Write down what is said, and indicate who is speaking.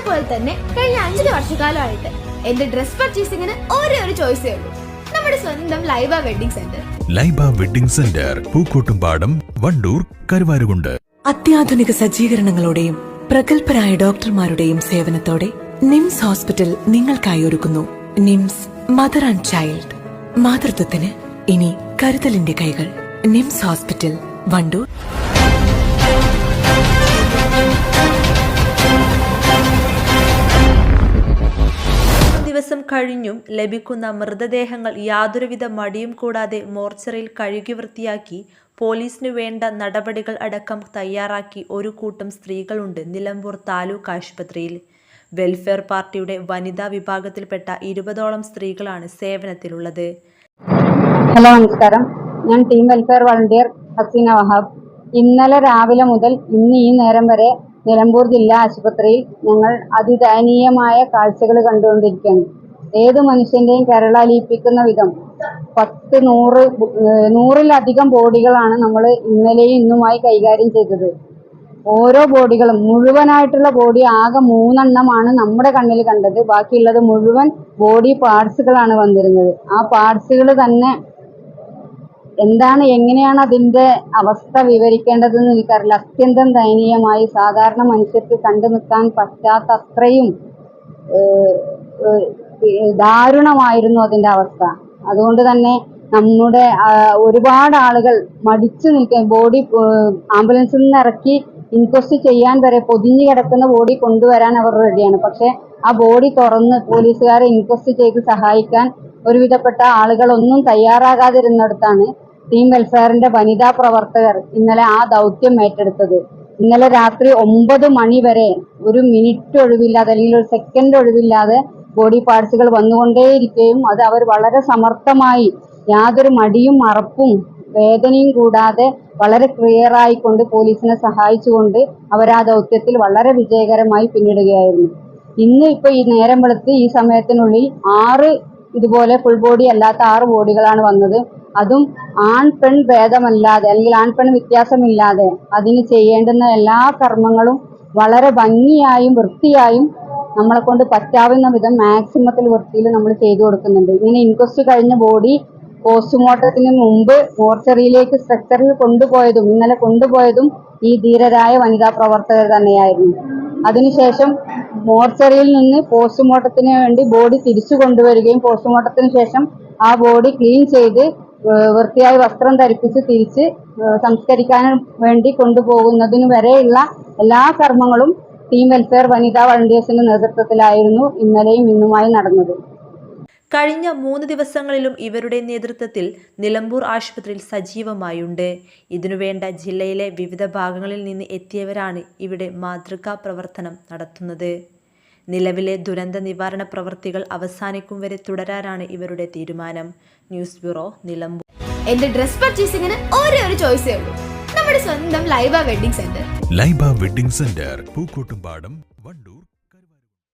Speaker 1: പോലെ തന്നെ കഴിഞ്ഞ 5 വർഷക്കാലമായിട്ട് എന്റെ ഡ്രസ് പർച്ചേസിംഗിന് ഒരേ ഒരു ചോയ്സേ ഉള്ളൂ, നമ്മുടെ സ്വന്തം Laiba wedding centre.
Speaker 2: Laiba wedding centre, Pookkottumpadam, Wandoor, Karuvarakundu.
Speaker 3: അത്യാധുനിക സജ്ജീകരണങ്ങളോടെയും പ്രഗത്ഭരായ ഡോക്ടർമാരുടെയും സേവനത്തോടെ നിംസ് ഹോസ്പിറ്റൽ നിങ്ങൾക്കായി ഒരുക്കുന്നു നിംസ് മദർ ആൻഡ് ചൈൽഡ്. മാതൃത്വത്തിന് ഇനി കരുതലിന്റെ കൈകൾ. നിംസ് ഹോസ്പിറ്റൽ, വണ്ടൂർ.
Speaker 4: ദിവസം കഴിഞ്ഞും ലഭിക്കുന്ന മൃതദേഹങ്ങൾ യാതൊരുവിധ മടിയും കൂടാതെ മോർച്ചറിയിൽ കഴുകി വൃത്തിയാക്കി പോലീസിനു വേണ്ട നടപടികൾ അടക്കം തയ്യാറാക്കി ഒരു കൂട്ടം സ്ത്രീകളുണ്ട് നിലമ്പൂർ താലൂക്ക് ആശുപത്രിയിൽ. വെൽഫെയർ പാർട്ടിയുടെ വനിതാ വിഭാഗത്തിൽപ്പെട്ട 20ഓളം സ്ത്രീകളാണ് സേവനത്തിലുള്ളത്.
Speaker 5: ഹലോ, നമസ്കാരം. ഞാൻ team welfare volunteer Haseena Wahab. ഇന്നലെ രാവിലെ മുതൽ ഇന്ന് ഈ നേരം വരെ നിലമ്പൂർ ജില്ലാ ആശുപത്രിയിൽ ഞങ്ങൾ അതിദയനീയമായ കാഴ്ചകൾ കണ്ടുകൊണ്ടിരിക്കുകയാണ്. ഏത് മനുഷ്യന്റെയും കരളലിയിപ്പിക്കുന്ന വിധം 100-100-100-ലധികം ബോഡികളാണ് നമ്മൾ ഇന്നലെയും ഇന്നുമായി കൈകാര്യം ചെയ്തത്. ഓരോ ബോഡികളും മുഴുവനായിട്ടുള്ള ബോഡി ആകെ 3 എണ്ണമാണ് നമ്മുടെ കണ്ണിൽ കണ്ടത്. ബാക്കിയുള്ളത് മുഴുവൻ ബോഡി പാർട്സുകളാണ് വന്നിരുന്നത്. ആ പാർട്സുകൾ തന്നെ എങ്ങനെയാണ് അതിന്റെ അവസ്ഥ വിവരിക്കേണ്ടതെന്ന് എനിക്കറിയില്ല. അത്യന്തം ദയനീയമായി സാധാരണ മനുഷ്യർക്ക് കണ്ടു നിൽക്കാൻ പറ്റാത്ത അത്രയും ദാരുണമായിരുന്നു അതിന്റെ അവസ്ഥ. അതുകൊണ്ട് തന്നെ നമ്മുടെ ഒരുപാട് ആളുകൾ മടിച്ചു നിൽക്കാൻ, ബോഡി ആംബുലൻസിൽ നിന്ന് ഇറക്കി ഇൻക്വസ്റ്റ് ചെയ്യാൻ വരെ പൊതിഞ്ഞു കിടക്കുന്ന ബോഡി കൊണ്ടുവരാൻ അവർ റെഡിയാണ്. പക്ഷെ ആ ബോഡി തുറന്ന് പോലീസുകാരെ ഇൻക്വസ്റ്റ് ചെയ്ത് സഹായിക്കാൻ ഒരുവിധപ്പെട്ട ആളുകളൊന്നും തയ്യാറാകാതിരുന്നിടത്താണ് ടീം വെൽഫെയറിന്റെ വനിതാ പ്രവർത്തകർ ഇന്നലെ ആ ദൗത്യം ഏറ്റെടുത്തത്. ഇന്നലെ രാത്രി 9 മണി വരെ ഒരു മിനിറ്റ് ഒഴിവില്ലാതെ അല്ലെങ്കിൽ ഒരു സെക്കൻഡ് ഒഴിവില്ലാതെ ബോഡി പാർട്സുകൾ വന്നുകൊണ്ടേയിരിക്കുകയും അത് അവർ വളരെ സമർത്ഥമായി, യാതൊരു മടിയും മറപ്പും വേദനയും കൂടാതെ വളരെ ക്ലിയർ ആയിക്കൊണ്ട് പോലീസിനെ സഹായിച്ചുകൊണ്ട് അവർ ആ ദൗത്യത്തിൽ വളരെ വിജയകരമായി പിന്നിടുകയായിരുന്നു. ഇന്ന് ഇപ്പൊ ഈ നേരം വെളുത്ത് ഈ സമയത്തിനുള്ളിൽ 6 ഇതുപോലെ ഫുൾ ബോഡി അല്ലാത്ത 6 ബോഡികളാണ് വന്നത്. അതും ആൺ പെൺ ഭേദമല്ലാതെ അല്ലെങ്കിൽ ആൺ പെൺ വ്യത്യാസമില്ലാതെ അതിന് ചെയ്യേണ്ടുന്ന എല്ലാ കർമ്മങ്ങളും വളരെ ഭംഗിയായും വൃത്തിയായും നമ്മളെ കൊണ്ട് പറ്റാവുന്ന വിധം മാക്സിമത്തിൽ വൃത്തിയിൽ നമ്മൾ ചെയ്തു കൊടുക്കുന്നുണ്ട്. ഇങ്ങനെ ഇൻക്വസ്റ്റ് കഴിഞ്ഞ ബോഡി പോസ്റ്റ്മോർട്ടത്തിന് മുമ്പ് മോർച്ചറിയിലേക്ക് സ്ട്രക്ചറിൽ ഇന്നലെ കൊണ്ടുപോയതും ഈ ധീരരായ വനിതാ പ്രവർത്തകർ തന്നെയായിരുന്നു. അതിനുശേഷം മോർച്ചറിയിൽ നിന്ന് പോസ്റ്റ്മോർട്ടത്തിന് വേണ്ടി ബോഡി തിരിച്ചു കൊണ്ടുവരികയും പോസ്റ്റ്മോർട്ടത്തിന് ശേഷം ആ ബോഡി ക്ലീൻ ചെയ്ത് വൃത്തിയായി വസ്ത്രം ധരിപ്പിച്ച് തിരിച്ച് സംസ്കരിക്കാൻ വേണ്ടി കൊണ്ടുപോകുന്നതിന് വരെയുള്ള എല്ലാ കർമ്മങ്ങളും ടീം വെൽഫെയർ വനിതാ വളണ്ടിയേഴ്സിന്റെ നേതൃത്വത്തിലായിരുന്നു ഇന്നലെയും ഇന്നുമായി നടന്നത്.
Speaker 4: കഴിഞ്ഞ 3 ദിവസങ്ങളിലും ഇവരുടെ നേതൃത്വത്തിൽ നിലമ്പൂർ ആശുപത്രിയിൽ സജീവമായുണ്ട്. ഇതിനുവേണ്ട ജില്ലയിലെ വിവിധ ഭാഗങ്ങളിൽ നിന്ന് എത്തിയവരാണ് ഇവിടെ മാതൃകാ പ്രവർത്തനം നടത്തുന്നത്. നിലവിലെ ദുരന്ത നിവാരണ പ്രവൃത്തികൾ അവസാനിക്കും വരെ തുടരാനാണ് ഇവരുടെ തീരുമാനം. News bureau, Nilambur.
Speaker 1: എന്റെ ഡ്രസ് പർച്ചേസിംഗിന് ഒരേ ഒരു ചോയ്സേ ഉള്ളൂ, നമ്മുടെ സ്വന്തം Laiba wedding centre.
Speaker 2: Laiba wedding centre, Pookkottumpadam, Wandoor.